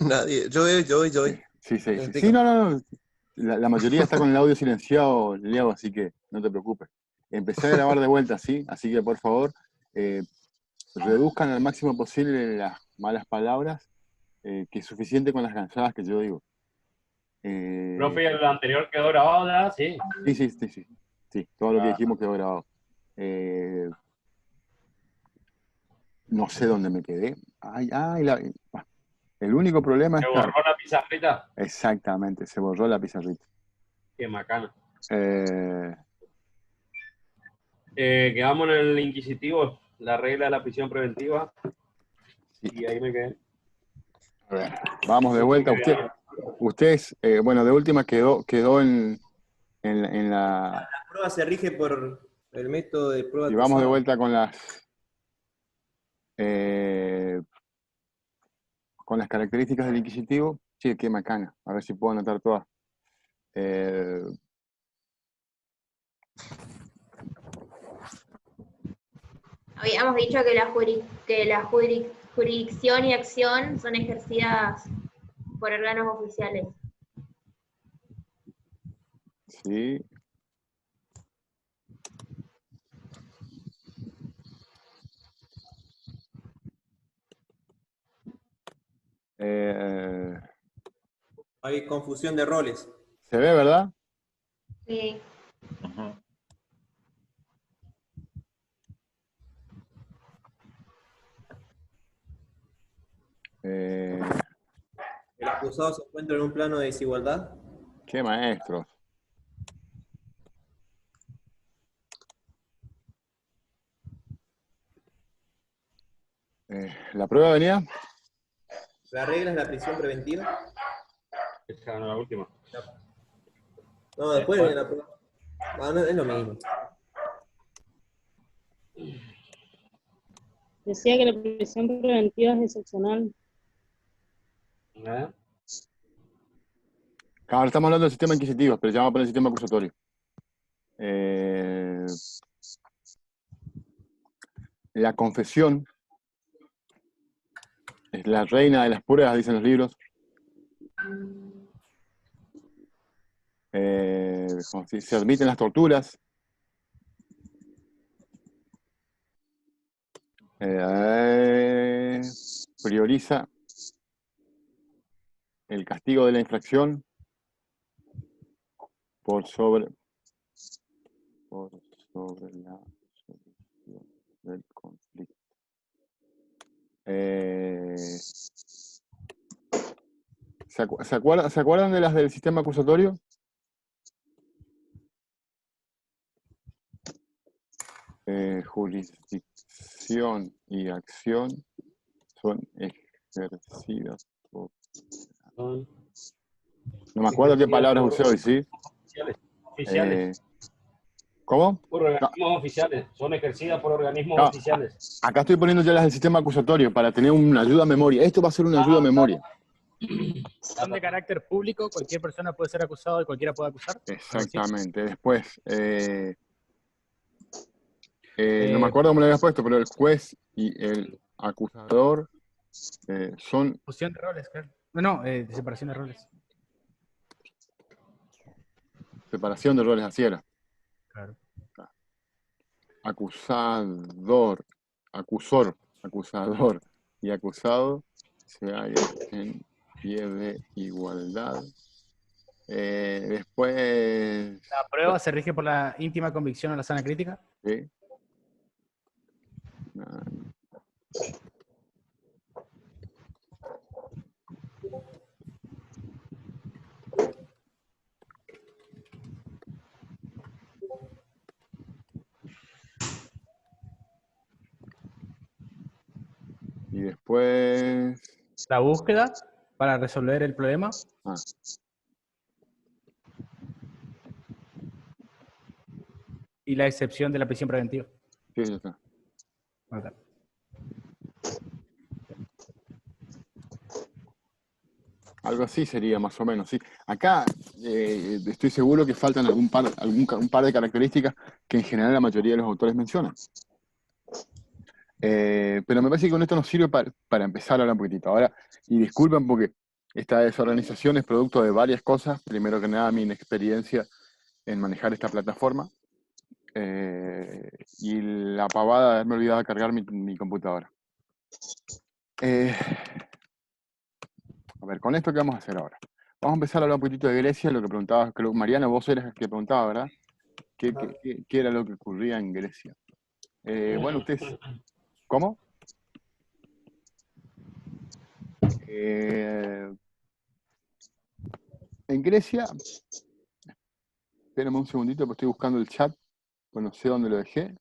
Nadie. Yo voy. Sí, sí, Me sí. explico. Sí, no. La mayoría está con el audio silenciado, Leo, así que no te preocupes. Empecé a grabar de vuelta, sí, así que por favor, eh, reduzcan al máximo posible las malas palabras, que es suficiente con las cansadas que yo digo. Profe, el anterior quedó grabado ya, sí. Sí, todo lo que dijimos quedó grabado. No sé dónde me quedé. El único problema Se es borró la pizarrita. exactamente, se borró la pizarrita. Qué macana. Eh, Quedamos en el inquisitivo, la regla de la prisión preventiva. sí. Y ahí me quedé. A ver, vamos de vuelta. Ustedes, bueno, de última quedó en la... La prueba se rige por el método de prueba Y vamos de cruzada. vuelta con las características del inquisitivo. Sí, qué macana. A ver si puedo anotar todas. Habíamos dicho que la jurisdicción y acción son ejercidas por órganos oficiales. Sí. Hay confusión de roles. ¿Se ve, verdad? Sí. Ajá. ¿El acusado se encuentra en un plano de desigualdad? Qué maestros. ¿La prueba venía? ¿La regla es la prisión preventiva? Esa no es la última. No, después viene la prueba. No, es lo mismo. Decía que la prisión preventiva es excepcional. Ahora estamos hablando del sistema inquisitivo, pero ya vamos a poner el sistema acusatorio. La confesión es la reina de las pruebas, dicen los libros. Se admiten las torturas. Prioriza el castigo de la infracción por sobre la solución del conflicto. ¿Se acuerdan de las del sistema acusatorio? Jurisdicción y acción son ejercidas por... No me acuerdo qué palabras usé hoy, ¿sí? Oficiales. ¿Cómo? Por organismos oficiales. Son ejercidas por organismos oficiales. Acá estoy poniendo ya las del sistema acusatorio para tener una ayuda a memoria. Esto va a ser una ayuda a memoria. Son de carácter público, cualquier persona puede ser acusado y cualquiera puede acusar. Exactamente. Después, no me acuerdo cómo lo habías puesto, pero el juez y el acusador son... Fusión de roles, claro. No, de separación de roles. Separación de roles, así era. Claro. Acusador y acusado se hallan en pie de igualdad. Después... La prueba se rige por la íntima convicción o la sana crítica. ¿Sí? Y después... La búsqueda para resolver el problema. Y la excepción de la prisión preventiva. Sí, ya está. Okay. Algo así sería más o menos, sí. Acá estoy seguro que faltan un par de características que en general la mayoría de los autores mencionan. Pero me parece que con esto nos sirve para empezar a hablar un poquitito. Ahora, y disculpen porque Esta desorganización es producto de varias cosas. Primero que nada, mi inexperiencia en manejar esta plataforma. Y la pavada de haberme olvidado de cargar mi computadora. A ver, con esto, ¿qué vamos a hacer ahora? Vamos a empezar a hablar un poquitito de Grecia, lo que preguntabas, creo que Mariano, vos eras el que preguntaba, ¿verdad? ¿Qué era lo que ocurría en Grecia? Bueno, ustedes... ¿Cómo? En Grecia... Espérenme un segundito, porque estoy buscando el chat, pues no sé dónde lo dejé.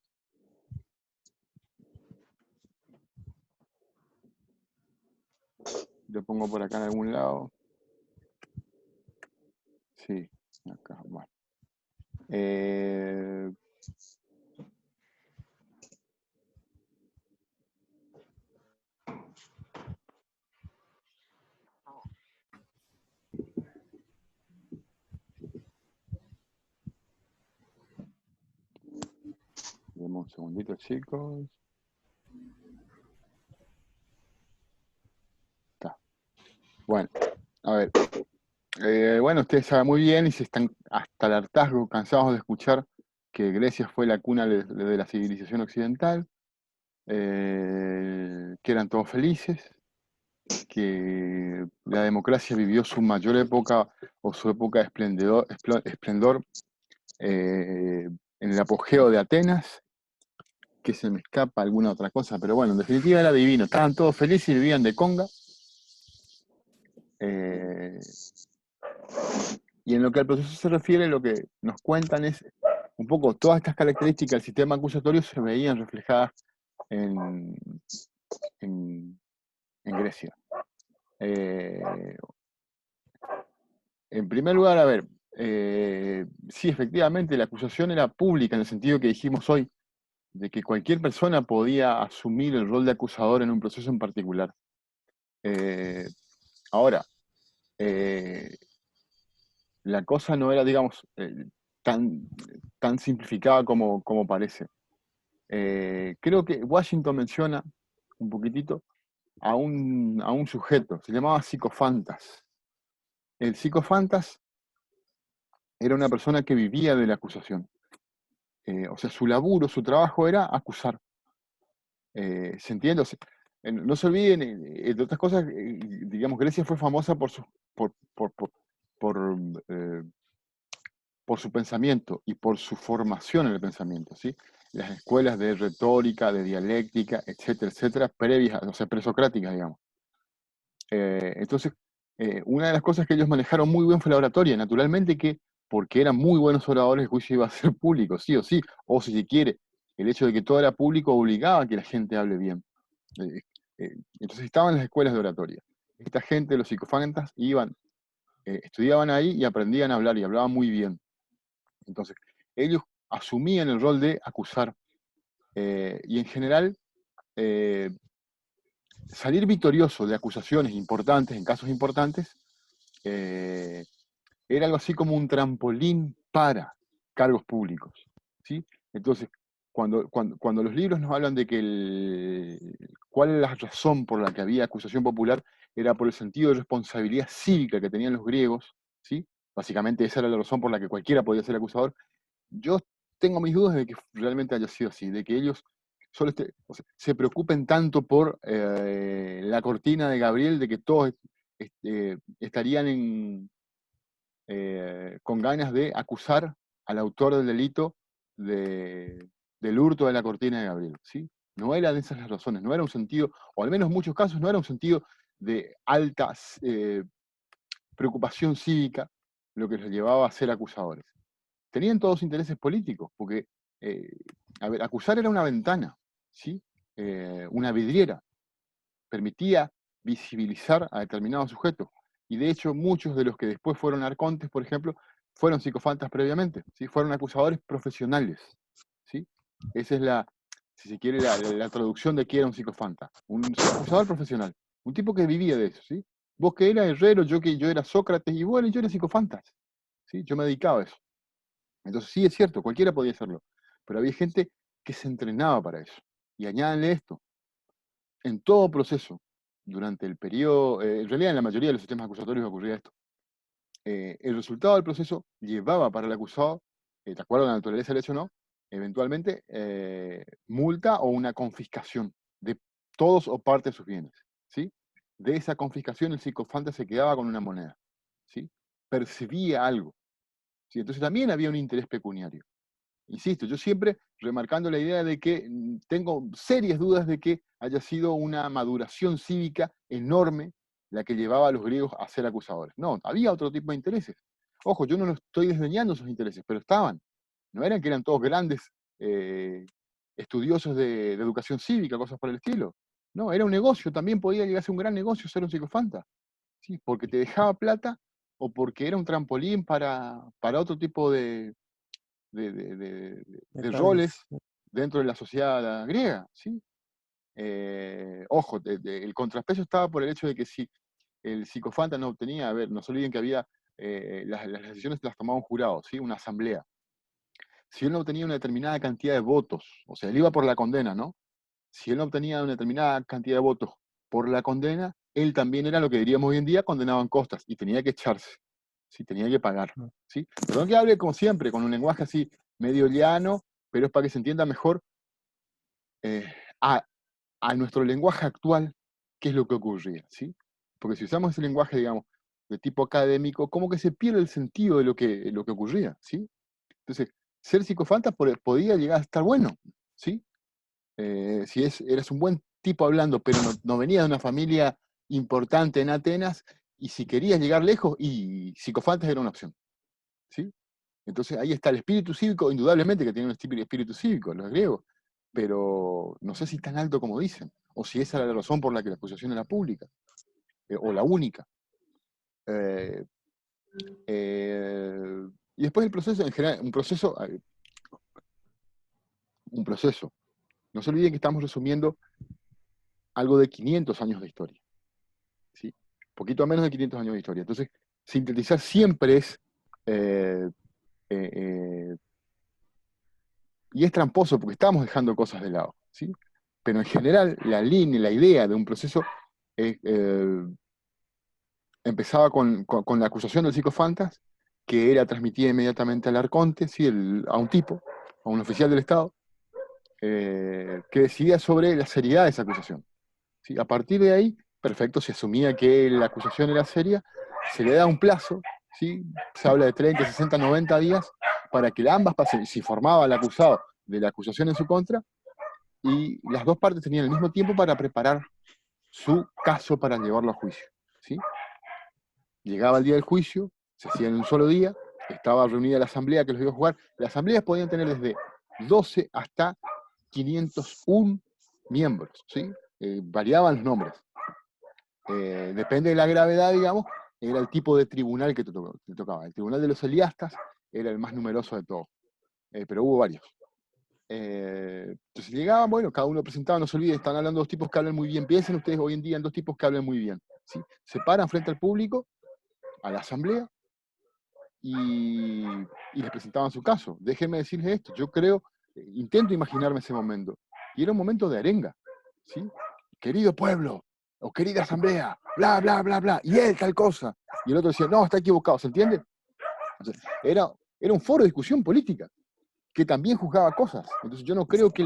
Lo pongo por acá en algún lado. Sí, acá, bueno. Demos un segundito, chicos. Está. Bueno, a ver. Bueno, ustedes saben muy bien y se están hasta el hartazgo cansados de escuchar que Grecia fue la cuna de la civilización occidental, que eran todos felices, que la democracia vivió su mayor época o su época de esplendor en el apogeo de Atenas, que se me escapa alguna otra cosa, pero bueno, en definitiva era divino, estaban todos felices y vivían de conga. Y en lo que al proceso se refiere, lo que nos cuentan es un poco todas estas características del sistema acusatorio se veían reflejadas en Grecia. En primer lugar, a ver, sí, efectivamente, la acusación era pública en el sentido que dijimos hoy, de que cualquier persona podía asumir el rol de acusador en un proceso en particular. Ahora, la cosa no era, digamos, tan simplificada como parece. Creo que Washington menciona un poquitito a un sujeto, se llamaba psicofantas. El psicofantas era una persona que vivía de la acusación. O sea, su laburo, su trabajo era acusar. ¿Se entiende? O sea, no se olviden, entre otras cosas, digamos, Grecia fue famosa por su pensamiento y por su formación en el pensamiento, ¿sí? Las escuelas de retórica, de dialéctica, etcétera, etcétera, previas, o sea, presocráticas, digamos. Entonces, una de las cosas que ellos manejaron muy bien fue la oratoria, naturalmente que, porque eran muy buenos oradores, el juicio iba a ser público, sí o sí, o si se quiere, el hecho de que todo era público obligaba a que la gente hable bien. Entonces estaban las escuelas de oratoria. Esta gente, los psicofantas, iban, estudiaban ahí y aprendían a hablar y hablaban muy bien. Entonces, ellos asumían el rol de acusar y en general salir victorioso de acusaciones importantes, en casos importantes, era algo así como un trampolín para cargos públicos, ¿sí? Entonces, cuando los libros nos hablan de que cuál es la razón por la que había acusación popular, era por el sentido de responsabilidad cívica que tenían los griegos, ¿sí? Básicamente esa era la razón por la que cualquiera podía ser acusador. Yo tengo mis dudas de que realmente haya sido así, de que ellos solo o sea, se preocupen tanto por la cortina de Gabriel, de que todos estarían con ganas de acusar al autor del delito del hurto de la cortina de Gabriel, ¿sí? No era de esas las razones, no era un sentido, o al menos en muchos casos, no era un sentido de alta preocupación cívica lo que los llevaba a ser acusadores. Tenían todos intereses políticos, porque, a ver, acusar era una ventana, ¿sí? Una vidriera, permitía visibilizar a determinados sujetos. Y de hecho, muchos de los que después fueron arcontes, por ejemplo, fueron psicofantas previamente, ¿sí? Fueron acusadores profesionales, ¿sí? Esa es si se quiere, la traducción de qué era un psicofanta. Un acusador profesional, un tipo que vivía de eso, ¿sí? Vos que eras herrero, yo era Sócrates, y bueno, yo era psicofantas, ¿sí? Yo me dedicaba a eso. Entonces sí es cierto, cualquiera podía hacerlo, pero había gente que se entrenaba para eso. Y añádanle esto, en todo proceso durante el periodo, en realidad en la mayoría de los sistemas acusatorios ocurría esto. El resultado del proceso llevaba para el acusado, de acuerdo a la naturaleza del hecho o no, eventualmente multa o una confiscación de todos o parte de sus bienes, ¿sí? De esa confiscación el psicofanta se quedaba con una moneda, ¿sí? Percibía algo, ¿sí? Entonces también había un interés pecuniario. Insisto, yo siempre remarcando la idea de que tengo serias dudas de que haya sido una maduración cívica enorme la que llevaba a los griegos a ser acusadores. No, había otro tipo de intereses. Ojo, yo no lo estoy desdeñando esos intereses, pero estaban. No eran que eran todos grandes estudiosos de educación cívica, cosas por el estilo. No, era un negocio, también podía llegar a ser un gran negocio ser un psicofanta, ¿sí? Porque te dejaba plata o porque era un trampolín para otro tipo de roles dentro de la sociedad griega, ¿sí? Ojo, el contrapeso estaba por el hecho de que si el psicofanta no obtenía, a ver, no se olviden que había, las decisiones las tomaba un jurado, ¿sí? Una asamblea. Si él no obtenía una determinada cantidad de votos, o sea, él iba por la condena, ¿no? Si él no obtenía una determinada cantidad de votos por la condena, él también era lo que diríamos hoy en día condenado en costas y tenía que echarse, ¿sí? Tenía que pagar, ¿sí? Perdón que hable como siempre, con un lenguaje así medio llano, pero es para que se entienda mejor a, a nuestro lenguaje actual qué es lo que ocurría, ¿sí? Porque si usamos ese lenguaje, digamos, de tipo académico, como que se pierde el sentido de lo que ocurría, ¿sí? Entonces, ser psicofanta podía llegar a estar bueno, ¿sí? Si eras un buen tipo hablando, pero no venías de una familia importante en Atenas, y si querías llegar lejos, y psicofantas era una opción, ¿sí? Entonces ahí está el espíritu cívico, indudablemente que tiene un espíritu cívico, los griegos, pero no sé si tan alto como dicen, o si esa era la razón por la que la acusación era pública, o la única. Y después el proceso, en general, un proceso. No se olviden que estamos resumiendo algo de 500 años de historia, ¿sí? Poquito menos de 500 años de historia. Entonces, sintetizar siempre es... y es tramposo porque estamos dejando cosas de lado, ¿sí? Pero en general, la línea, la idea de un proceso empezaba con la acusación del psicofantas, que era transmitida inmediatamente al arconte, ¿sí? A un tipo, a un oficial del Estado, que decidía sobre la seriedad de esa acusación, ¿sí? A partir de ahí, perfecto, se asumía que la acusación era seria, se le da un plazo, ¿sí? Se habla de 30, 60, 90 días, para que ambas partes, si formaba el acusado de la acusación en su contra, y las dos partes tenían el mismo tiempo para preparar su caso para llevarlo a juicio, ¿sí? Llegaba el día del juicio, se hacía en un solo día, estaba reunida la asamblea que los iba a jugar. Las asambleas podían tener desde 12 hasta 501 miembros, ¿sí? Variaban los nombres. Depende de la gravedad, digamos, era el tipo de tribunal que te tocaba. El tribunal de los Eliastas era el más numeroso de todos, pero hubo varios. Entonces llegaban, bueno, cada uno presentaba, no se olviden, están hablando dos tipos que hablan muy bien. Piensen ustedes hoy en día en dos tipos que hablan muy bien, ¿sí? Se paran frente al público, a la asamblea, y les presentaban su caso. Déjenme decirles esto, yo creo, intento imaginarme ese momento, y era un momento de arenga, ¿sí? Querido pueblo, o querida asamblea, bla, bla, bla, bla, y él tal cosa. Y el otro decía, no, está equivocado, ¿se entiende? Entonces, era un foro de discusión política, que también juzgaba cosas. Entonces yo no creo que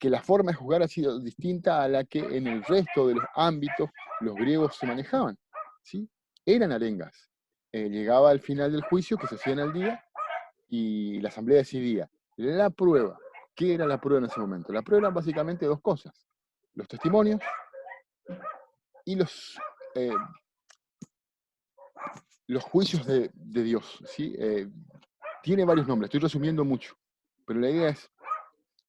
la forma de juzgar ha sido distinta a la que en el resto de los ámbitos los griegos se manejaban, ¿sí? Eran arengas. Llegaba al final del juicio, que se hacía al día, y la asamblea decidía. La prueba. ¿Qué era la prueba en ese momento? La prueba eran básicamente dos cosas. Los testimonios y los juicios de Dios, ¿sí? Tiene varios nombres, estoy resumiendo mucho, pero la idea es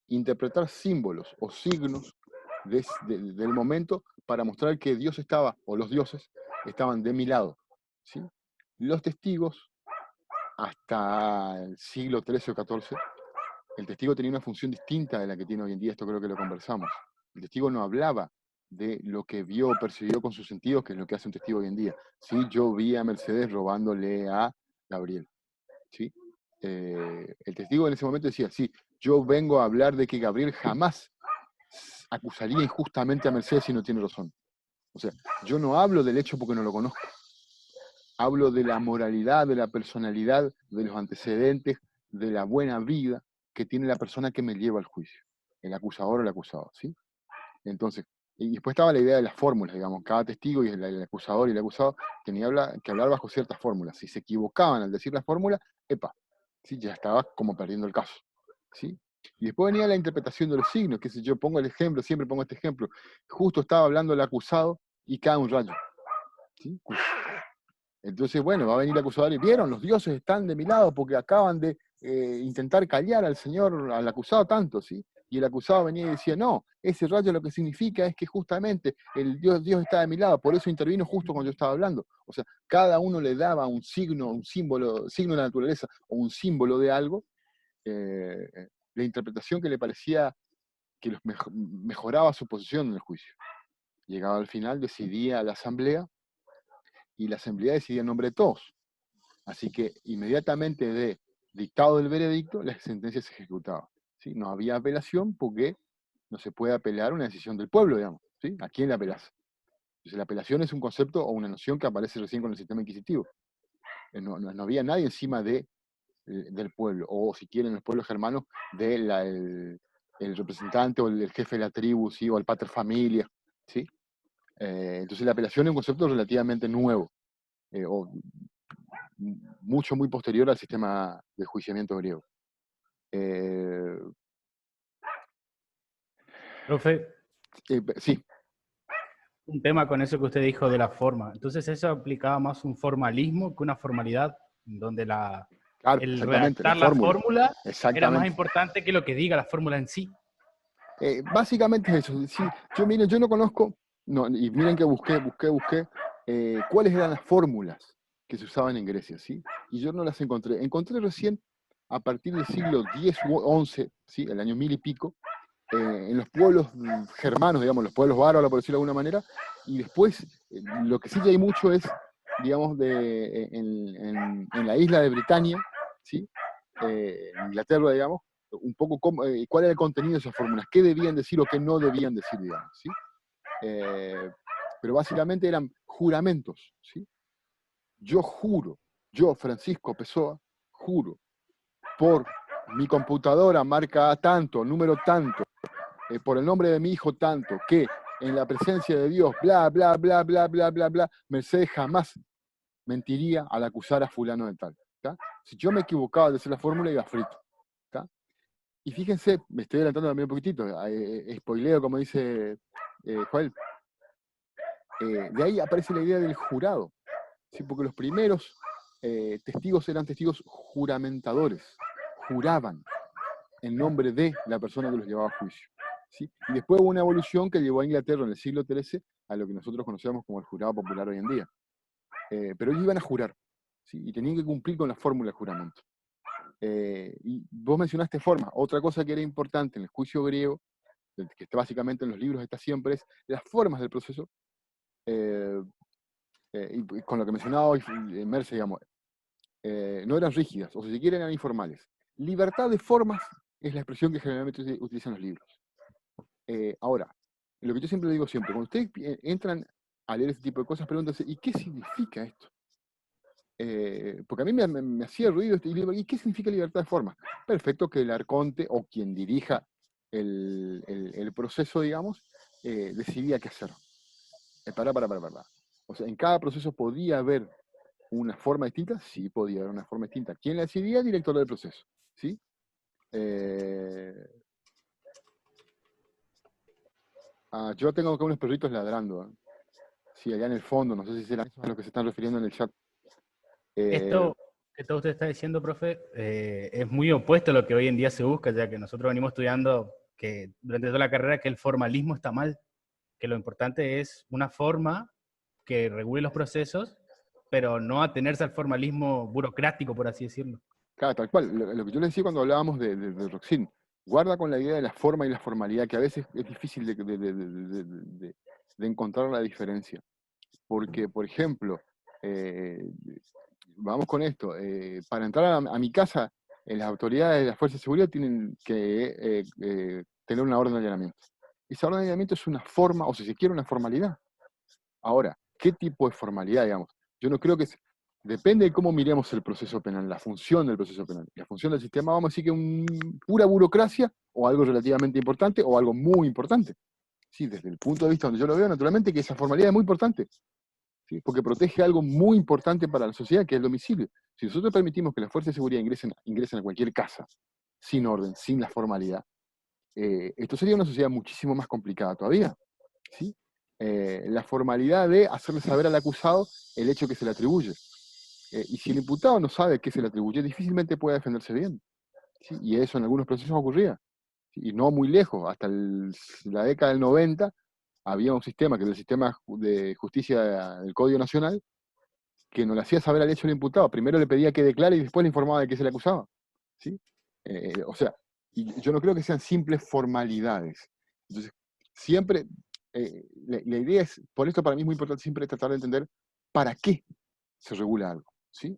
interpretar símbolos o signos del momento para mostrar que Dios estaba, o los dioses, estaban de mi lado, ¿sí? Los testigos, hasta el siglo XIII o XIV, el testigo tenía una función distinta de la que tiene hoy en día, esto creo que lo conversamos. El testigo no hablaba de lo que vio o percibió con sus sentidos, que es lo que hace un testigo hoy en día. Sí, yo vi a Mercedes robándole a Gabriel, ¿sí? El testigo en ese momento decía, sí, yo vengo a hablar de que Gabriel jamás acusaría injustamente a Mercedes si no tiene razón. O sea, yo no hablo del hecho porque no lo conozco. Hablo de la moralidad, de la personalidad, de los antecedentes, de la buena vida que tiene la persona que me lleva al juicio, el acusador o el acusado, ¿sí? Entonces, y después estaba la idea de las fórmulas, digamos, cada testigo y el acusador y el acusado tenía que hablar bajo ciertas fórmulas. Si se equivocaban al decir la fórmula, epa, ¿sí? Ya estaba como perdiendo el caso, ¿sí? Y después venía la interpretación de los signos, que si yo pongo el ejemplo, siempre pongo este ejemplo, justo estaba hablando el acusado y cae un rayo, ¿sí? Entonces, bueno, va a venir el acusador y vieron, los dioses están de mi lado porque acaban de intentar callar al señor, al acusado tanto, ¿sí? Y el acusado venía y decía, no, ese rayo lo que significa es que justamente el Dios está de mi lado, por eso intervino justo cuando yo estaba hablando. O sea, cada uno le daba un signo, un símbolo, signo de la naturaleza o un símbolo de algo, la interpretación que le parecía que mejoraba su posición en el juicio. Llegaba al final, decidía la asamblea, y la asamblea decidía en nombre de todos. Así que inmediatamente de dictado del veredicto, la sentencia se ejecutaba, ¿sí? No había apelación porque no se puede apelar una decisión del pueblo, digamos, ¿sí? ¿A quién le apelás? Entonces la apelación es un concepto o una noción que aparece recién con el sistema inquisitivo. No había nadie encima del pueblo, o si quieren los pueblos germanos, el representante o el jefe de la tribu, ¿sí? O el pater familia, ¿sí? Entonces la apelación es un concepto relativamente nuevo, o mucho, muy posterior al sistema de juiciamiento griego. Profe, Sí, un tema con eso que usted dijo de la forma. Entonces eso aplicaba más un formalismo que una formalidad, donde claro, el exactamente, la redactar la fórmula. fórmula era más Exactamente. importante que lo que diga la fórmula en sí. Básicamente es eso. Sí, yo no conozco, no, y miren que busqué, cuáles eran las fórmulas que se usaban en Grecia, ¿sí? Y yo no las encontré. Encontré recién a partir del siglo X u XI, ¿sí? El año 1000 y pico, en los pueblos germanos, digamos, los pueblos bárbaros, por decirlo de alguna manera, y después lo que sí que hay mucho es, digamos, en la isla de Britania, ¿sí? En Inglaterra, digamos, un poco cuál era el contenido de esas fórmulas, qué debían decir o qué no debían decir, digamos, ¿sí? Pero básicamente eran juramentos, ¿sí? Yo juro, yo, Francisco Pessoa, juro por mi computadora marca tanto, número tanto, por el nombre de mi hijo tanto, que en la presencia de Dios, bla, bla, bla, bla, bla, bla, bla, Mercedes jamás mentiría al acusar a fulano de tal. ¿Tá? Si yo me equivocaba al decir la fórmula, iba frito. ¿Tá? Y fíjense, me estoy adelantando también un poquitito, spoileo como dice Joel, de ahí aparece la idea del jurado, ¿sí? Porque los primeros testigos eran testigos juramentadores, juraban en nombre de la persona que los llevaba a juicio. ¿Sí? Y después hubo una evolución que llevó a Inglaterra en el siglo XIII a lo que nosotros conocemos como el jurado popular hoy en día. Pero ellos iban a jurar, ¿sí? Y tenían que cumplir con la fórmula de juramento. Y vos mencionaste formas. Otra cosa que era importante en el juicio griego, que está básicamente en los libros, está siempre, es las formas del proceso. Y con lo que mencionaba hoy Merce, digamos, no eran rígidas, o si se quieren eran informales. Libertad de formas es la expresión que generalmente utilizan los libros. Ahora, lo que yo siempre digo siempre, cuando ustedes entran a leer este tipo de cosas, pregúntense, ¿y qué significa esto? Porque a mí me hacía ruido este libro, ¿y qué significa libertad de forma? Perfecto que el arconte o quien dirija el proceso, digamos, decidía qué hacer. Para. O sea, en cada proceso podía haber una forma distinta, sí podía haber una forma distinta. ¿Quién la decidía? El director del proceso, ¿sí? Yo tengo acá unos perritos ladrando. Sí, allá en el fondo, no sé si será eso a lo que se están refiriendo en el chat. Esto que todo usted está diciendo, profe, es muy opuesto a lo que hoy en día se busca, ya que nosotros venimos estudiando que durante toda la carrera que el formalismo está mal, que lo importante es una forma que regule los procesos, pero no atenerse al formalismo burocrático, por así decirlo. Claro, tal cual. Lo que yo les decía cuando hablábamos de Roxin, guarda con la idea de la forma y la formalidad, que a veces es difícil de encontrar la diferencia. Porque, por ejemplo, vamos con esto, para entrar a mi casa, las autoridades de las fuerzas de seguridad tienen que tener una orden de allanamiento. Esa orden de allanamiento es una forma, o si se quiere, una formalidad. Ahora, ¿qué tipo de formalidad, digamos? Yo no creo que... Depende de cómo miremos el proceso penal, la función del proceso penal. La función del sistema, vamos a decir que pura burocracia, o algo relativamente importante, o algo muy importante. Sí, desde el punto de vista donde yo lo veo, naturalmente, que esa formalidad es muy importante. ¿Sí? Porque protege algo muy importante para la sociedad, que es el domicilio. Si nosotros permitimos que las fuerzas de seguridad ingresen a cualquier casa, sin orden, sin la formalidad, esto sería una sociedad muchísimo más complicada todavía. ¿Sí? La formalidad de hacerle saber al acusado el hecho que se le atribuye. Y si el imputado no sabe qué se le atribuye, difícilmente puede defenderse bien. ¿Sí? Y eso en algunos procesos ocurría. ¿Sí? Y no muy lejos, hasta la década del 90, había un sistema, que era el sistema de justicia del Código Nacional, que no le hacía saber al hecho al imputado. Primero le pedía que declare y después le informaba de qué se le acusaba. ¿Sí? O sea, y yo no creo que sean simples formalidades. Entonces, siempre, la idea es, por esto para mí es muy importante siempre tratar de entender para qué se regula algo. ¿Sí?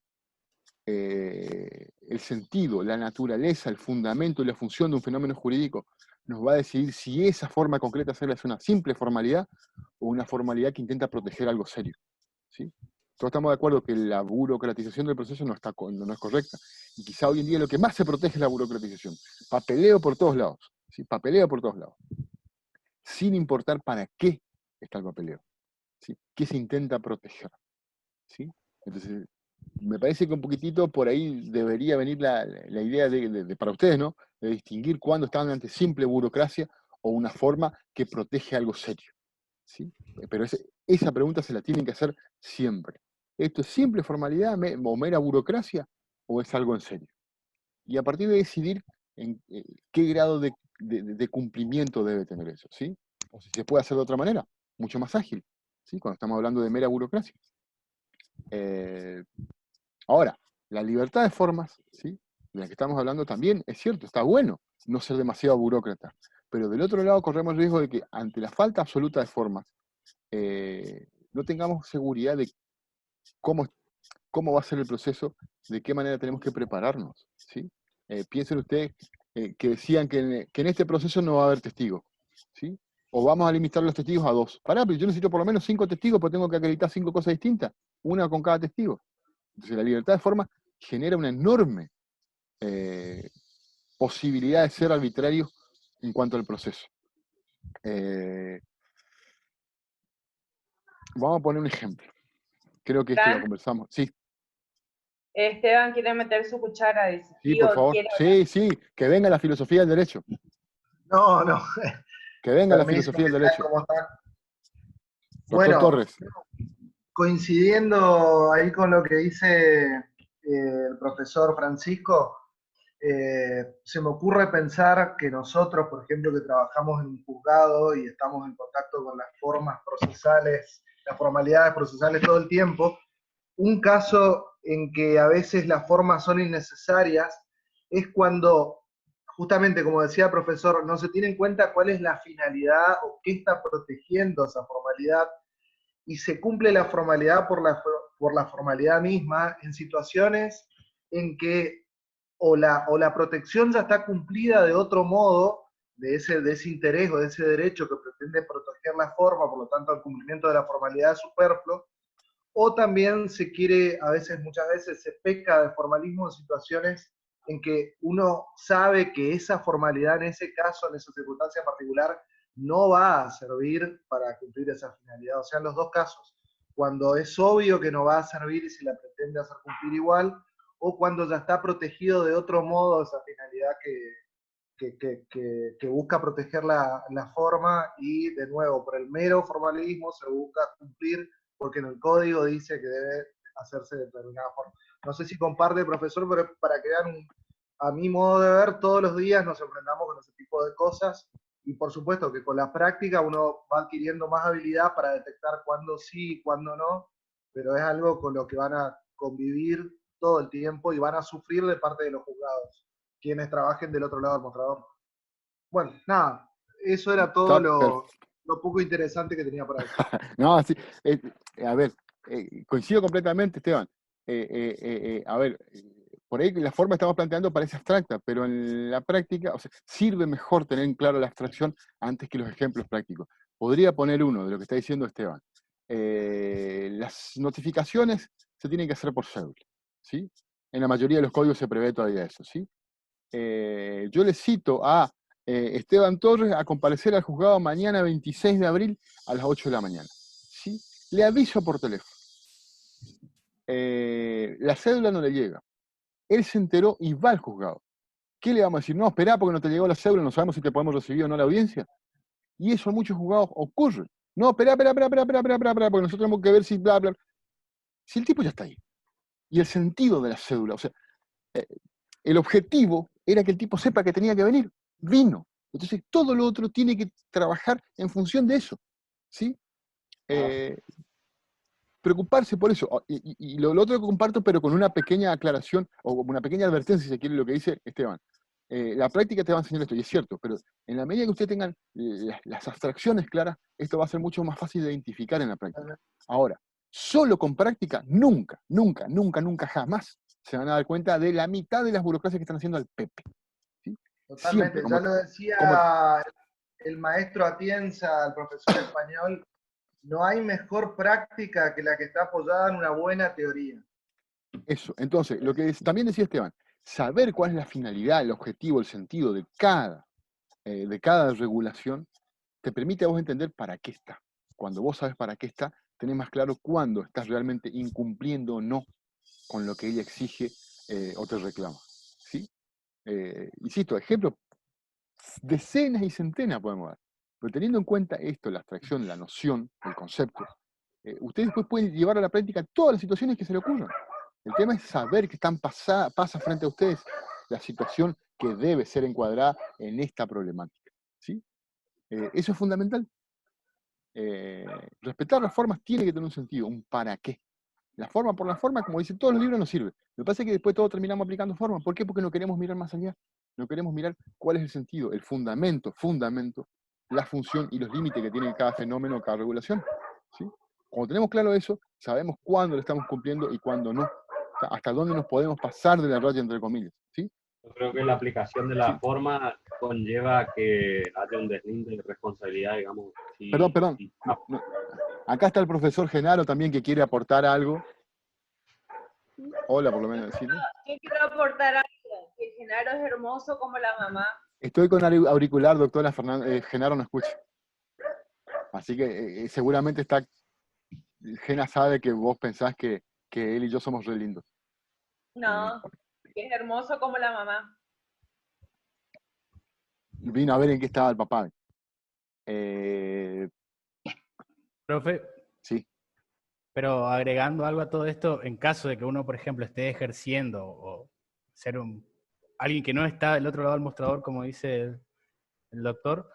El sentido, la naturaleza, el fundamento y la función de un fenómeno jurídico nos va a decidir si esa forma concreta de hacerla es una simple formalidad o una formalidad que intenta proteger algo serio. ¿Sí? Todos estamos de acuerdo que la burocratización del proceso no es correcta. Y quizá hoy en día lo que más se protege es la burocratización. Papeleo por todos lados. ¿Sí? Papeleo por todos lados. Sin importar para qué está el papeleo. ¿Sí? ¿Qué se intenta proteger? ¿Sí? Entonces, me parece que un poquitito por ahí debería venir la idea para ustedes, ¿no? De distinguir cuándo están ante simple burocracia o una forma que protege algo serio. ¿Sí? Pero esa pregunta se la tienen que hacer siempre. ¿Esto es simple formalidad o mera burocracia o es algo en serio? Y a partir de decidir en qué grado de cumplimiento debe tener eso, ¿sí? O si se puede hacer de otra manera, mucho más ágil, ¿sí? Cuando estamos hablando de mera burocracia. Ahora, la libertad de formas, ¿sí? De la que estamos hablando también, es cierto, está bueno no ser demasiado burócrata, pero del otro lado corremos el riesgo de que ante la falta absoluta de formas, no tengamos seguridad de cómo va a ser el proceso, de qué manera tenemos que prepararnos. ¿Sí? Piensen ustedes que decían que en este proceso no va a haber testigos. ¿Sí? O vamos a limitar los testigos a 2. Pará, pero yo necesito por lo menos 5 testigos porque tengo que acreditar 5 cosas distintas, una con cada testigo. Entonces la libertad de forma genera una enorme posibilidad de ser arbitrario en cuanto al proceso. Vamos a poner un ejemplo. Creo que esto lo conversamos. Sí. Esteban quiere meter su cuchara, dice. Sí, por favor. Sí, que venga la filosofía del derecho. No. Que venga la filosofía del derecho. ¿Cómo están? Doctor Torres. Coincidiendo ahí con lo que dice el profesor Francisco, se me ocurre pensar que nosotros, por ejemplo, que trabajamos en un juzgado y estamos en contacto con las formas procesales, las formalidades procesales todo el tiempo, un caso en que a veces las formas son innecesarias es cuando, justamente como decía el profesor, no se tiene en cuenta cuál es la finalidad o qué está protegiendo esa formalidad, y se cumple la formalidad por la formalidad misma en situaciones en que o la protección ya está cumplida de otro modo, de ese interés o de ese derecho que pretende proteger la forma, por lo tanto el cumplimiento de la formalidad es superfluo, o también muchas veces se peca de formalismo en situaciones en que uno sabe que esa formalidad en ese caso, en esa circunstancia particular, no va a servir para cumplir esa finalidad. O sea, en los dos casos, cuando es obvio que no va a servir y se la pretende hacer cumplir igual, o cuando ya está protegido de otro modo esa finalidad que busca proteger la forma, y de nuevo, por el mero formalismo se busca cumplir porque en el código dice que debe hacerse de determinada forma. No sé si comparte, profesor, pero para que vean, a mi modo de ver, todos los días nos enfrentamos con ese tipo de cosas, y por supuesto que con la práctica uno va adquiriendo más habilidad para detectar cuándo sí y cuándo no, pero es algo con lo que van a convivir todo el tiempo y van a sufrir de parte de los juzgados, quienes trabajen del otro lado del mostrador. Bueno, nada, eso era todo lo poco interesante que tenía por ahí. No, sí, a ver, coincido completamente, Esteban. A ver, por ahí la forma que estamos planteando parece abstracta, pero en la práctica, o sea, sirve mejor tener en claro la abstracción antes que los ejemplos prácticos. Podría poner uno de lo que está diciendo Esteban. Las notificaciones se tienen que hacer por cédula, ¿sí? En la mayoría de los códigos se prevé todavía eso, ¿sí? Yo le cito a Esteban Torres a comparecer al juzgado mañana 26 de abril a las 8 de la mañana, ¿sí? Le aviso por teléfono. La cédula no le llega. Él se enteró y va al juzgado. ¿Qué le vamos a decir? No, esperá porque no te llegó la cédula, no sabemos si te podemos recibir o no la audiencia. Y eso en muchos juzgados ocurre. No, esperá, porque nosotros tenemos que ver si bla, bla. Si el tipo ya está ahí. Y el sentido de la cédula, o sea, el objetivo era que el tipo sepa que tenía que venir. Vino. Entonces todo lo otro tiene que trabajar en función de eso. ¿Sí? Preocuparse por eso. Y lo otro que comparto, pero con una pequeña aclaración, o una pequeña advertencia, si se quiere, lo que dice Esteban. La práctica te va a enseñar esto, y es cierto, pero en la medida que ustedes tengan las abstracciones claras, esto va a ser mucho más fácil de identificar en la práctica. Ahora, solo con práctica, nunca, jamás se van a dar cuenta de la mitad de las burocracias que están haciendo al Pepe. ¿Sí? Totalmente, Siempre, ya lo decía el maestro Atienza, el profesor español, no hay mejor práctica que la que está apoyada en una buena teoría. Eso, entonces, lo que también decía Esteban, saber cuál es la finalidad, el objetivo, el sentido de cada regulación, te permite a vos entender para qué está. Cuando vos sabes para qué está, tenés más claro cuándo estás realmente incumpliendo o no con lo que ella exige o te reclama. ¿Sí? Insisto, ejemplos, decenas y centenas podemos dar. Pero teniendo en cuenta esto, la abstracción, la noción, el concepto, ustedes después pueden llevar a la práctica todas las situaciones que se le ocurran. El tema es saber que pasa frente a ustedes la situación que debe ser encuadrada en esta problemática. ¿Sí? Eso es fundamental. Respetar las formas tiene que tener un sentido, un para qué. La forma por la forma, como dicen todos los libros, no sirve. Lo que pasa es que después todos terminamos aplicando formas. ¿Por qué? Porque no queremos mirar más allá. No queremos mirar cuál es el sentido, el fundamento, la función y los límites que tiene cada fenómeno, cada regulación. ¿Sí? Cuando tenemos claro eso, sabemos cuándo lo estamos cumpliendo y cuándo no. O sea, hasta dónde nos podemos pasar de la raya, entre comillas. ¿Sí? Yo creo que la aplicación de la forma conlleva que haya un deslinde de responsabilidad, digamos. Perdón. No. Acá está el profesor Genaro también que quiere aportar algo. Hola, por lo menos decirle. Yo quiero aportar algo, que Genaro es hermoso como la mamá. Estoy con auricular, doctora Genaro no escucha. Así que seguramente Gena sabe que vos pensás que él y yo somos re lindos. No, que es hermoso como la mamá. Vino a ver en qué estaba el papá. Profe. Sí. Pero agregando algo a todo esto, en caso de que uno, por ejemplo, esté ejerciendo o ser alguien que no está del otro lado del mostrador, como dice el doctor,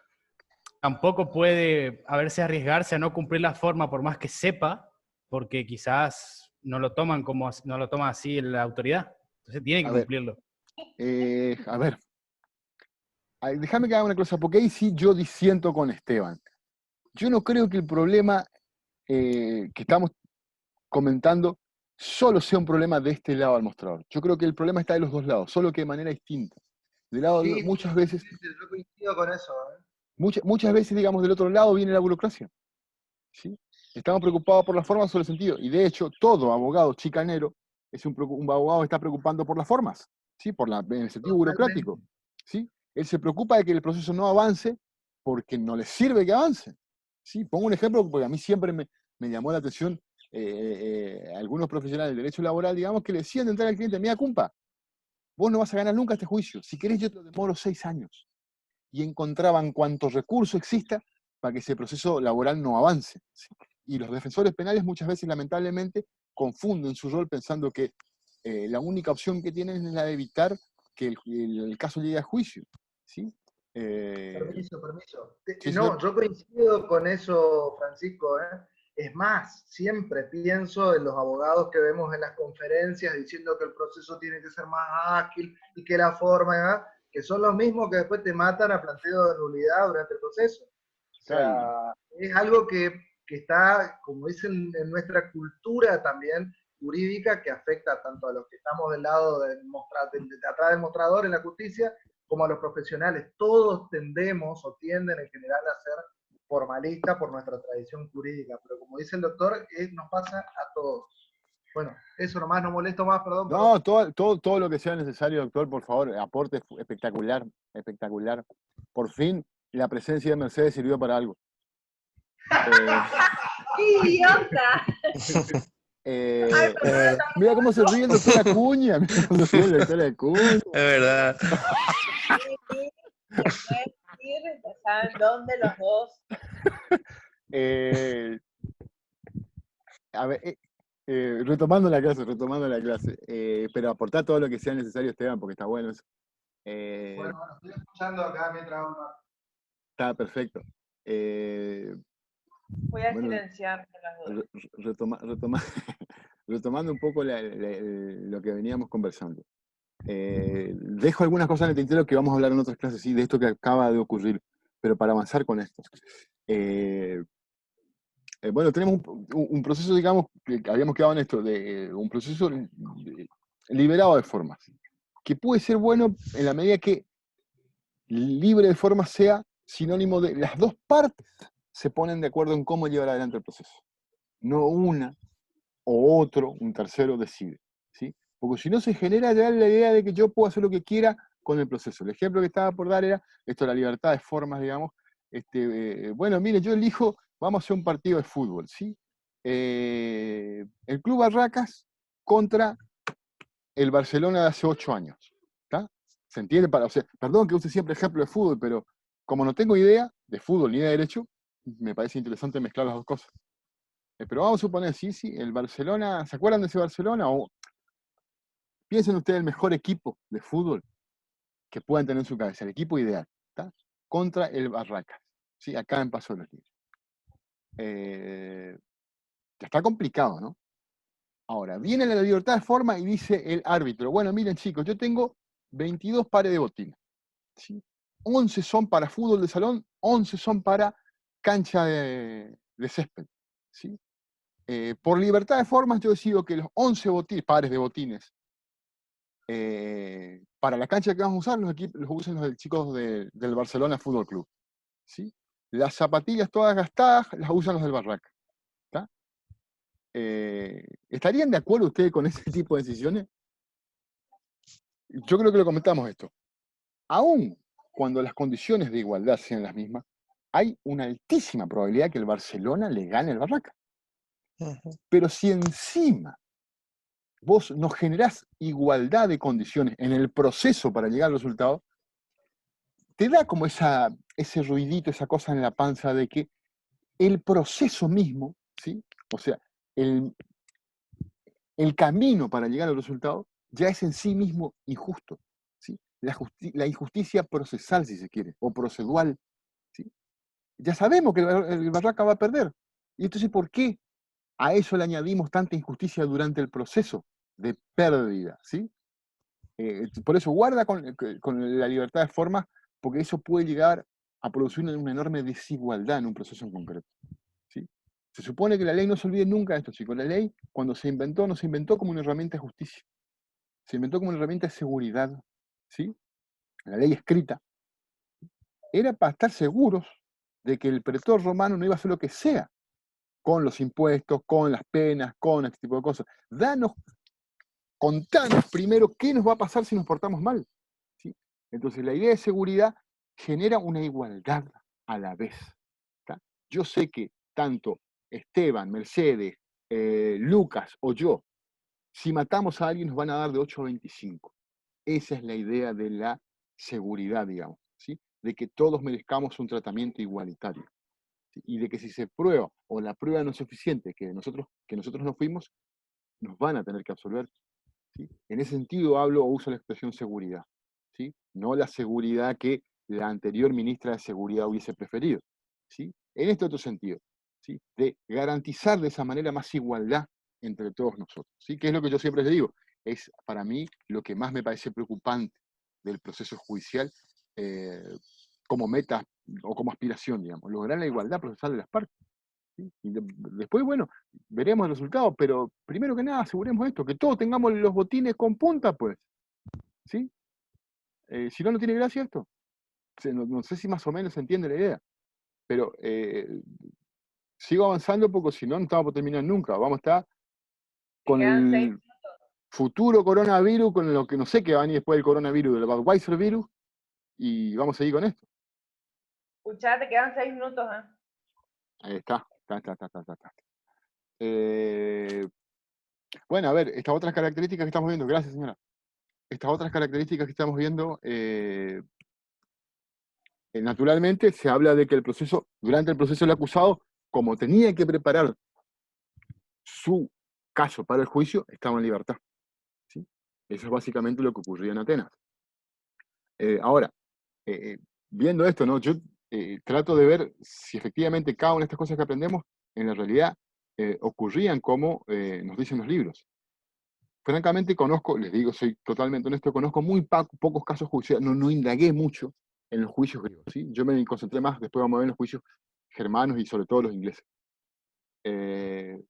tampoco puede arriesgarse a no cumplir la forma por más que sepa, porque quizás no lo toma así la autoridad. Entonces tiene que cumplirlo. A ver. Déjame que haga una cosa, porque ahí sí yo disiento con Esteban. Yo no creo que el problema que estamos comentando solo sea un problema de este lado del mostrador. Yo creo que el problema está de los dos lados, solo que de manera distinta. Del lado sí, muchas veces. Yo coincido con eso. Muchas veces, digamos, del otro lado viene la burocracia. ¿Sí? Estamos preocupados por la forma sobre el sentido. Y de hecho, todo abogado chicanero es un abogado que está preocupando por las formas, ¿sí? En el sentido burocrático. ¿Sí? Él se preocupa de que el proceso no avance porque no le sirve que avance. ¿Sí? Pongo un ejemplo porque a mí siempre me llamó la atención algunos profesionales del derecho laboral, digamos, que le decían de entrar al cliente, mira, cumpa, vos no vas a ganar nunca este juicio. Si querés, yo te lo demoro 6 años. Y encontraban cuanto recurso exista para que ese proceso laboral no avance. ¿Sí? Y los defensores penales muchas veces, lamentablemente, confunden su rol pensando que la única opción que tienen es la de evitar que el caso llegue a juicio. ¿Sí? Permiso. Sí, no, yo coincido con eso, Francisco. Es más, siempre pienso en los abogados que vemos en las conferencias diciendo que el proceso tiene que ser más ágil y que la forma, que son los mismos que después te matan a planteo de nulidad durante el proceso. O sea, es algo que está, como dicen en nuestra cultura también, jurídica que afecta tanto a los que estamos del lado de atrás del mostrador en la justicia, como a los profesionales. Todos tendemos o tienden en general a ser formalistas por nuestra tradición jurídica, pero como dice el doctor, nos pasa a todos. Bueno, eso nomás, no molesto más, perdón. No, todo lo que sea necesario, doctor, por favor, aporte espectacular, espectacular. Por fin, la presencia de Mercedes sirvió para algo. ¡Qué idiota! Mira cómo se ríe el doctor Acuña. Mira cómo se ríe el doctor Acuña. Es verdad. ¿Saben dónde los dos? A ver, retomando la clase. Pero aportar todo lo que sea necesario, Esteban, porque está bueno eso. Bueno, estoy escuchando acá mientras hago una... Está perfecto. Voy a silenciar las dos. Retomando un poco lo que veníamos conversando. Dejo algunas cosas en el tintero que vamos a hablar en otras clases, sí, de esto que acaba de ocurrir, pero para avanzar con esto. Bueno, tenemos un proceso, digamos, que habíamos quedado en esto, de un proceso liberado de formas, que puede ser bueno en la medida que libre de formas sea sinónimo de las dos partes se ponen de acuerdo en cómo llevar adelante el proceso. No una o otro, un tercero, decide. ¿Sí? Porque si no se genera ya la idea de que yo puedo hacer lo que quiera con el proceso. El ejemplo que estaba por dar era esto de la libertad de formas, digamos. Bueno, mire, yo elijo, vamos a hacer un partido de fútbol, ¿sí? El Club Barracas contra el Barcelona de hace 8 años. ¿Está? ¿Se entiende? O sea, perdón que use siempre ejemplo de fútbol, pero como no tengo idea de fútbol ni de derecho, me parece interesante mezclar las dos cosas. Pero vamos a suponer, sí, el Barcelona, ¿se acuerdan de ese Barcelona? O piensen ustedes el mejor equipo de fútbol que puedan tener en su cabeza, el equipo ideal, ¿está? Contra el Barracas, ¿sí? Acá en Paso de los Libres. Ya está complicado, ¿no? Ahora, viene la libertad de forma y dice el árbitro, bueno, miren chicos, yo tengo 22 pares de botines, ¿sí? 11 son para fútbol de salón, 11 son para cancha de césped, ¿sí? Por libertad de formas yo decido que los 11 pares de botines para la cancha que vamos a usar, los usen los chicos del Barcelona Fútbol Club, ¿sí? Las zapatillas todas gastadas las usan los del Barraca. ¿Estarían de acuerdo ustedes con ese tipo de decisiones? Yo creo que lo comentamos esto. Aún cuando las condiciones de igualdad sean las mismas, hay una altísima probabilidad que el Barcelona le gane al Barraca. Pero si encima vos no generás igualdad de condiciones en el proceso para llegar al resultado, te da como ese ruidito, esa cosa en la panza de que el proceso mismo, ¿sí? O sea, el camino para llegar al resultado ya es en sí mismo injusto, ¿sí? La injusticia procesal, si se quiere, o procedual, ¿sí? Ya sabemos que el Barraca va a perder. Y entonces, ¿por qué a eso le añadimos tanta injusticia durante el proceso de pérdida, ¿sí? Por eso guarda con la libertad de formas, porque eso puede llegar a producir una enorme desigualdad en un proceso en concreto, ¿sí? Se supone que la ley no se olvide nunca de esto, chicos. La ley, cuando se inventó, no se inventó como una herramienta de justicia, se inventó como una herramienta de seguridad, ¿sí? La ley escrita era para estar seguros de que el pretor romano no iba a hacer lo que sea con los impuestos, con las penas, con este tipo de cosas. Contanos primero qué nos va a pasar si nos portamos mal, ¿sí? Entonces la idea de seguridad genera una igualdad a la vez, ¿tá? Yo sé que tanto Esteban, Mercedes, Lucas o yo, si matamos a alguien nos van a dar de 8 a 25. Esa es la idea de la seguridad, digamos, ¿sí? De que todos merezcamos un tratamiento igualitario, ¿sí? Y de que si se prueba o la prueba no es suficiente, que nosotros no fuimos, nos van a tener que absolver, ¿sí? En ese sentido hablo o uso la expresión seguridad, ¿sí? No la seguridad que la anterior ministra de Seguridad hubiese preferido, ¿sí? En este otro sentido, ¿sí? De garantizar de esa manera más igualdad entre todos nosotros, ¿sí? Que es lo que yo siempre les digo, es para mí lo que más me parece preocupante del proceso judicial como meta o como aspiración, digamos, lograr la igualdad procesal de las partes. ¿sí? Y después, bueno, veremos el resultado, pero primero que nada aseguremos esto, que todos tengamos los botines con punta, pues, ¿sí? Si no, no tiene gracia esto. No sé si más o menos se entiende la idea, pero sigo avanzando porque si no, no estamos por terminar nunca. Vamos a estar con Quedan 6 el minutos. futuro coronavirus, con lo que no sé qué va a venir después del coronavirus, del Budweiser virus, y vamos a seguir con esto. Escuchá, te quedan 6 minutos, ¿eh? Ahí está. Bueno, a ver, estas otras características que estamos viendo, gracias señora. Estas otras características que estamos viendo, naturalmente se habla de que el proceso, durante el proceso del acusado, como tenía que preparar su caso para el juicio, estaba en libertad. ¿Sí? Eso es básicamente lo que ocurría en Atenas. Ahora, viendo esto, ¿no? Yo trato de ver si efectivamente cada una de estas cosas que aprendemos en la realidad ocurrían como nos dicen los libros. Francamente conozco, les digo, soy totalmente honesto, conozco muy pocos casos judiciales, no indagué mucho en los juicios griegos, ¿sí? Yo me concentré más, después vamos a ver en los juicios germanos y sobre todo los ingleses. Pero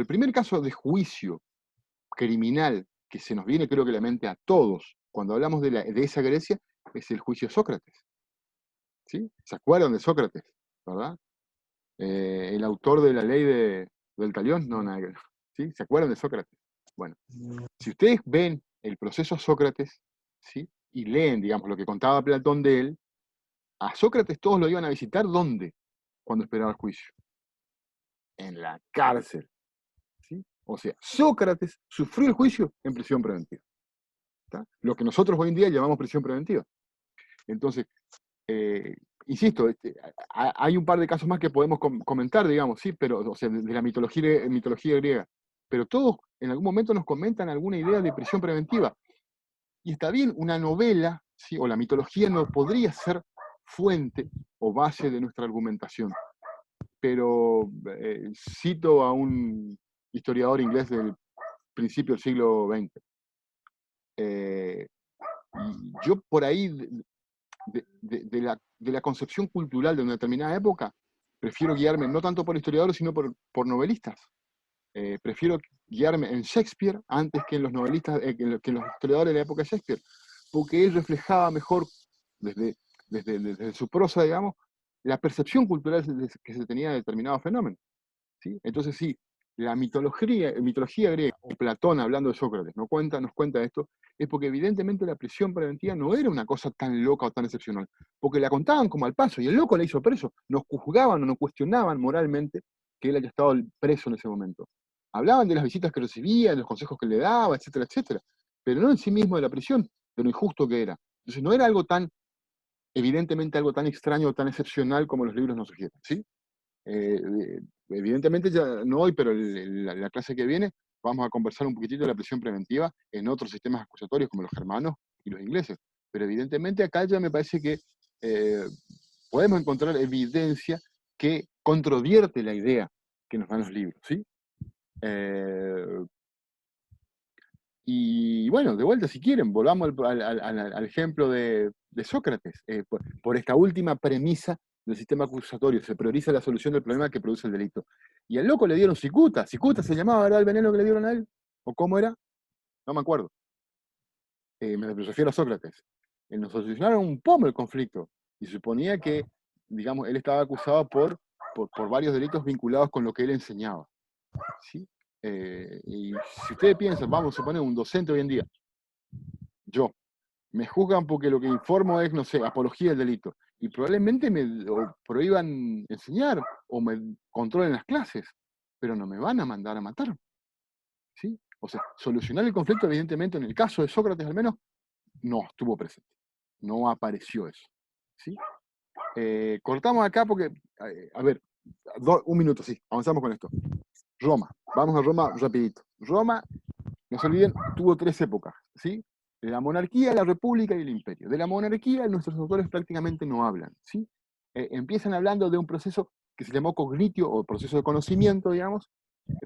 el primer caso de juicio criminal que se nos viene, creo que a la mente a todos, cuando hablamos de esa Grecia, es el juicio de Sócrates. ¿Sí? ¿Se acuerdan de Sócrates? ¿Verdad? El autor de la ley del talión, no, nada que ver. ¿Sí? ¿Se acuerdan de Sócrates? Bueno, si ustedes ven el proceso a Sócrates, ¿sí? Y leen, digamos, lo que contaba Platón de él, a Sócrates todos lo iban a visitar, ¿dónde? Cuando esperaba el juicio. En la cárcel. ¿Sí? O sea, Sócrates sufrió el juicio en prisión preventiva. ¿Está? Lo que nosotros hoy en día llamamos prisión preventiva. Entonces, insisto, hay un par de casos más que podemos comentar, digamos, sí, pero, o sea, de la mitología griega. Pero todos en algún momento nos comentan alguna idea de prisión preventiva. Y está bien, una novela, ¿sí? O la mitología no podría ser fuente o base de nuestra argumentación. Pero cito a un historiador inglés del principio del siglo XX. Y yo por ahí, de la concepción cultural de una determinada época, prefiero guiarme no tanto por historiadores, sino por novelistas. Prefiero guiarme en Shakespeare antes que en los novelistas, que en los historiadores de la época de Shakespeare, porque él reflejaba mejor, desde su prosa, digamos, la percepción cultural que se tenía de determinado fenómeno. ¿Sí? Entonces, sí, la mitología griega, o Platón hablando de Sócrates, nos cuenta esto, es porque evidentemente la prisión preventiva no era una cosa tan loca o tan excepcional, porque la contaban como al paso, y el loco le hizo preso, nos juzgaban o nos cuestionaban moralmente que él haya estado preso en ese momento. Hablaban de las visitas que recibía, de los consejos que le daba, etcétera, etcétera, pero no en sí mismo de la prisión, de lo injusto que era. Entonces no era algo tan, evidentemente algo tan extraño o tan excepcional como los libros nos sugieren, ¿sí? Evidentemente ya no hoy, pero la clase que viene vamos a conversar un poquitito de la prisión preventiva en otros sistemas acusatorios como los germanos y los ingleses. Pero evidentemente acá ya me parece que podemos encontrar evidencia que controvierte la idea que nos dan los libros, ¿sí? Y bueno, de vuelta, si quieren, volvamos al ejemplo de Sócrates. Por esta última premisa del sistema acusatorio, se prioriza la solución del problema que produce el delito. Y al loco le dieron cicuta. Cicuta se llamaba, ¿verdad? El veneno que le dieron a él. ¿O cómo era? No me acuerdo. Me refiero a Sócrates. Nos solucionaron un poco el conflicto. Y suponía que, digamos, él estaba acusado por varios delitos vinculados con lo que él enseñaba. ¿Sí? Y si ustedes piensan, vamos a suponer un docente hoy en día, yo, me juzgan porque lo que informo es, no sé, apología del delito, y probablemente me prohíban enseñar o me controlen las clases, pero no me van a mandar a matar. ¿Sí? O sea, solucionar el conflicto, evidentemente, en el caso de Sócrates al menos, no estuvo presente, no apareció eso. ¿Sí? Cortamos acá porque, a ver, un minuto, sí, avanzamos con esto. Roma, vamos a Roma rapidito. Roma, no se olviden, tuvo 3 épocas, ¿sí? La monarquía, la república y el imperio. De la monarquía nuestros autores prácticamente no hablan, ¿sí? Empiezan hablando de un proceso que se llamó cognitio, o proceso de conocimiento, digamos,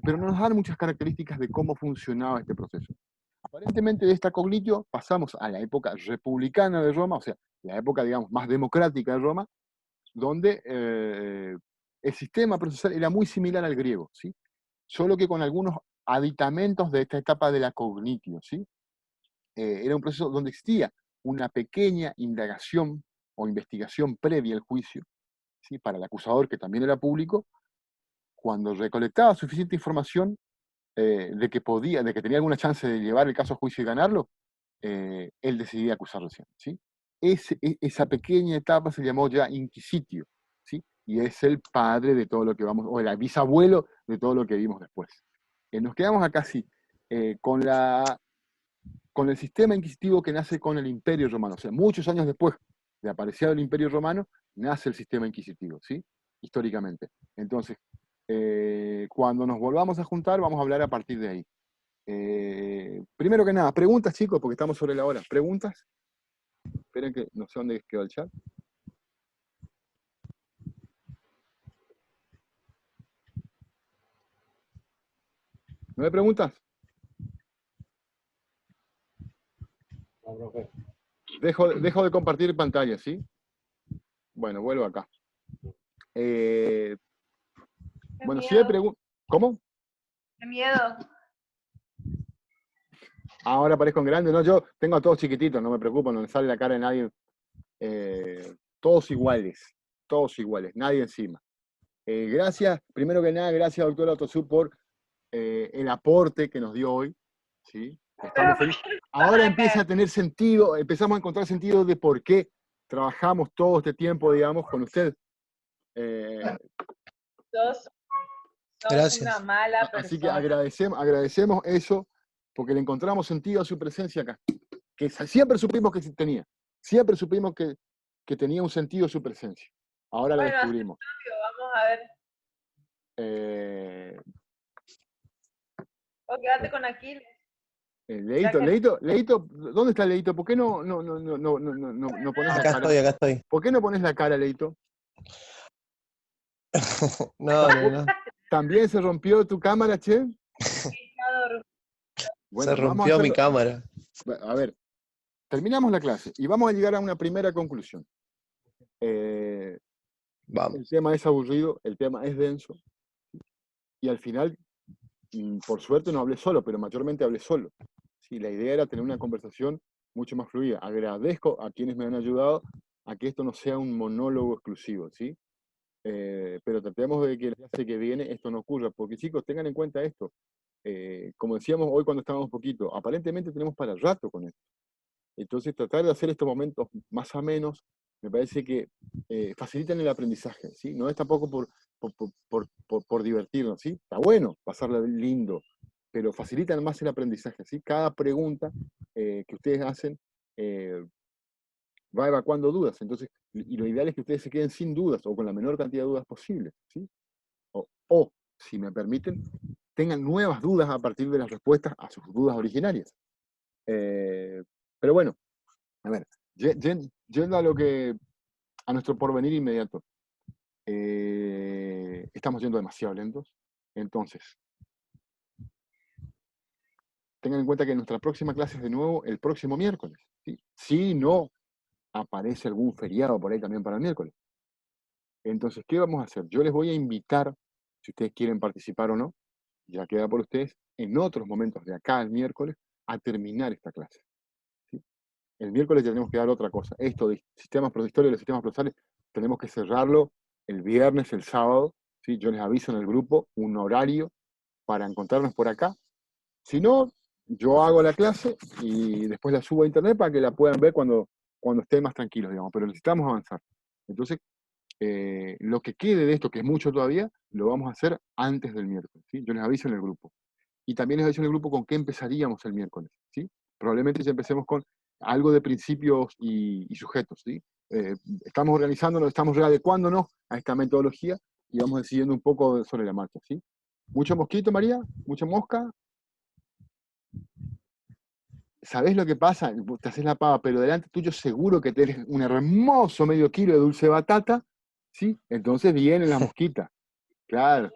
pero no nos dan muchas características de cómo funcionaba este proceso. Aparentemente de esta cognitio pasamos a la época republicana de Roma, o sea, la época, digamos, más democrática de Roma, donde el sistema procesal era muy similar al griego, ¿sí? Solo que con algunos aditamentos de esta etapa de la cognitio, ¿sí? Era un proceso donde existía una pequeña indagación o investigación previa al juicio, ¿sí? Para el acusador, que también era público, cuando recolectaba suficiente información de que tenía alguna chance de llevar el caso a juicio y ganarlo, él decidía acusar recién, ¿sí? Esa pequeña etapa se llamó ya inquisitio, ¿sí? Y es el padre de todo lo que vamos, o el bisabuelo de todo lo que vimos después. Nos quedamos acá, sí, con el sistema inquisitivo que nace con el Imperio Romano. O sea, muchos años después de aparecer el Imperio Romano, nace el sistema inquisitivo, ¿sí? Históricamente. Entonces, cuando nos volvamos a juntar, vamos a hablar a partir de ahí. Primero que nada, preguntas, chicos, porque estamos sobre la hora. ¿Preguntas? Esperen que no sé dónde quedó el chat. ¿No hay preguntas? No, profe. Dejo de compartir pantalla, ¿sí? Bueno, vuelvo acá. Bueno, si hay preguntas... ¿Cómo? ¡Qué miedo! Ahora aparezco en grande. No, yo tengo a todos chiquititos, no me preocupo, no me sale la cara de nadie. Todos iguales, nadie encima. Gracias, primero que nada, gracias, doctor Autosub, por el aporte que nos dio hoy. ¿Sí? Estamos felices. Ahora empieza a tener sentido, empezamos a encontrar sentido de por qué trabajamos todo este tiempo, digamos, con usted. Sos Gracias. una mala Así que persona. agradecemos eso, porque le encontramos sentido a su presencia acá. Que siempre supimos que tenía. Siempre supimos que tenía un sentido su presencia. Ahora la Bueno, descubrimos. vamos a ver. O quédate con Aquiles. Leito, ¿dónde está Leito? ¿Por qué no pones la cara? Acá estoy. ¿Por qué no pones la cara, Leito? No. ¿También se rompió tu cámara, che? Bueno, se rompió mi cámara. A ver, terminamos la clase y vamos a llegar a una primera conclusión. Vamos. El tema es aburrido, el tema es denso, y al final, por suerte no hablé solo, pero mayormente hablé solo. Sí, la idea era tener una conversación mucho más fluida. Agradezco a quienes me han ayudado a que esto no sea un monólogo exclusivo, ¿sí? Pero tratemos de que la clase que viene esto no ocurra, porque chicos, tengan en cuenta esto. Como decíamos hoy cuando estábamos poquito, aparentemente tenemos para rato con esto. Entonces tratar de hacer estos momentos más amenos, me parece que facilitan el aprendizaje, ¿sí? No es tampoco por divertirnos, ¿sí? Está bueno pasarla lindo, pero facilitan más el aprendizaje, ¿sí? Cada pregunta que ustedes hacen va evacuando dudas, entonces, y lo ideal es que ustedes se queden sin dudas, o con la menor cantidad de dudas posible, ¿sí? O si me permiten, tengan nuevas dudas a partir de las respuestas a sus dudas originarias. Pero bueno, a ver, yendo a nuestro porvenir inmediato, estamos yendo demasiado lentos, entonces, tengan en cuenta que nuestra próxima clase es de nuevo el próximo miércoles, ¿sí? Si no aparece algún feriado por ahí también para el miércoles. Entonces, ¿qué vamos a hacer? Yo les voy a invitar, si ustedes quieren participar o no, ya queda por ustedes, en otros momentos de acá al miércoles, a terminar esta clase. ¿Sí? El miércoles ya tenemos que dar otra cosa. Esto de sistemas historia y los sistemas procesales, tenemos que cerrarlo el viernes, el sábado. ¿Sí? Yo les aviso en el grupo un horario para encontrarnos por acá. Si no, yo hago la clase y después la subo a internet para que la puedan ver cuando estén más tranquilos, digamos. Pero necesitamos avanzar. Entonces, lo que quede de esto, que es mucho todavía, lo vamos a hacer antes del miércoles, ¿sí? Yo les aviso en el grupo. Y también les aviso en el grupo con qué empezaríamos el miércoles, ¿sí? Probablemente ya empecemos con algo de principios y sujetos, ¿sí? Estamos organizándonos, estamos readecuándonos a esta metodología y vamos decidiendo un poco sobre la marcha, ¿sí? ¿Mucho mosquito, María? ¿Mucha mosca? ¿Sabés lo que pasa? Te haces la pava, pero delante tuyo seguro que tenés un hermoso medio kilo de dulce de batata, ¿sí? Entonces vienen las mosquitas. Claro.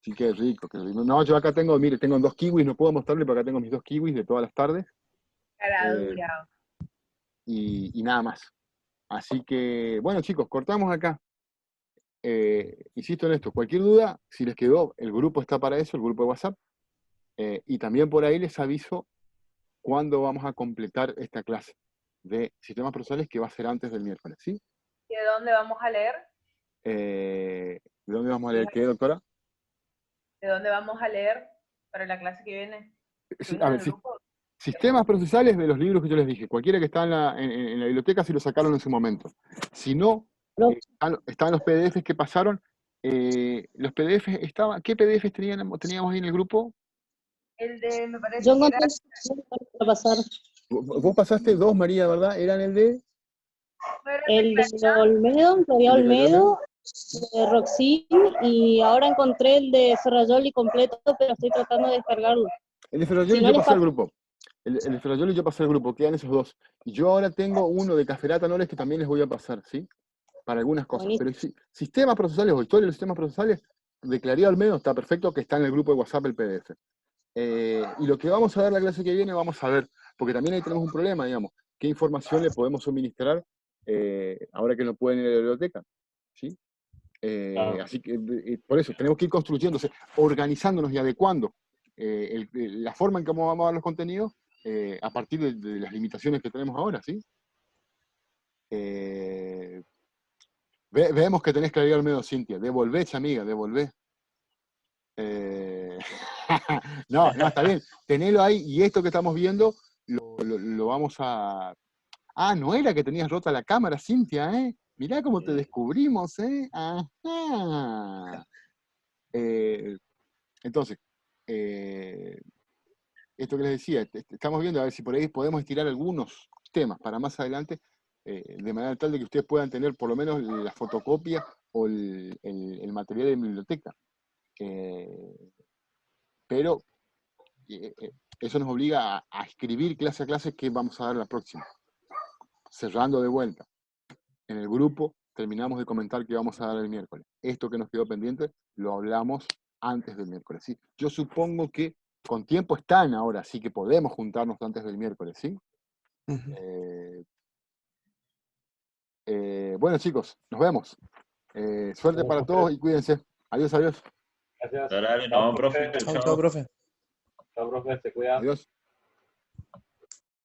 Sí, qué rico, qué rico. No, yo acá tengo, mire, tengo 2 kiwis, no puedo mostrarle, pero acá tengo mis 2 kiwis de todas las tardes. Y nada más. Así que, bueno chicos, cortamos acá. insisto en esto, cualquier duda, si les quedó, el grupo está para eso, el grupo de WhatsApp, y también por ahí les aviso cuándo vamos a completar esta clase de sistemas procesales que va a ser antes del miércoles, ¿sí? ¿Y de dónde vamos a leer? ¿De dónde vamos a leer qué, doctora? ¿De dónde vamos a leer para la clase que viene? A ver, sistemas procesales de los libros que yo les dije, cualquiera que está en la biblioteca si lo sacaron en su momento. Si no, están los PDFs que pasaron. Los PDFs estaban, ¿qué PDFs teníamos ahí en el grupo? El de, me parece Yo que era... encontré para pasar. Vos pasaste dos, María, ¿verdad? ¿Eran el de? El de Olmedo, Claudia Olmedo, de Roxy, y ahora encontré el de Ferrajoli completo, pero estoy tratando de descargarlo. El de Ferrajoli yo pasé al grupo. El de Ferrajoli yo pasé al grupo, quedan esos dos. Y yo ahora tengo uno de Caferata Nores que también les voy a pasar, ¿sí? Para algunas cosas. Buenísimo. Pero sistemas procesales o historia de los sistemas procesales, de Claridad Olmedo está perfecto, que está en el grupo de WhatsApp el PDF. Y lo que vamos a ver la clase que viene, vamos a ver, porque también ahí tenemos un problema, digamos, qué información le podemos suministrar ahora que no pueden ir a la biblioteca, ¿sí? Claro. Así que por eso tenemos que ir construyéndose, organizándonos y adecuando la forma en que vamos a dar los contenidos a partir de las limitaciones que tenemos ahora, ¿sí? Vemos que tenés claridad al medio, Cintia. Devolvé, amiga, devolvé. No, está bien. Tenelo ahí y esto que estamos viendo lo vamos a... Ah, no era que tenías rota la cámara, Cintia, ¿eh? Mirá cómo te descubrimos, ¿eh? Ajá. Entonces, esto que les decía, estamos viendo a ver si por ahí podemos estirar algunos temas para más adelante, de manera tal de que ustedes puedan tener por lo menos la fotocopia o el material de biblioteca. Pero eso nos obliga a escribir clase a clase que vamos a dar la próxima. Cerrando de vuelta. En el grupo terminamos de comentar que vamos a dar el miércoles. Esto que nos quedó pendiente lo hablamos antes del miércoles, ¿sí? Yo supongo que con tiempo están ahora, así que podemos juntarnos antes del miércoles, ¿sí? Bueno, chicos, nos vemos. Suerte para todos y cuídense. Adiós, adiós. Gracias. Dale, nos vemos, profe. Chao, chao, profe. Chao, profe, se cuida. Adiós.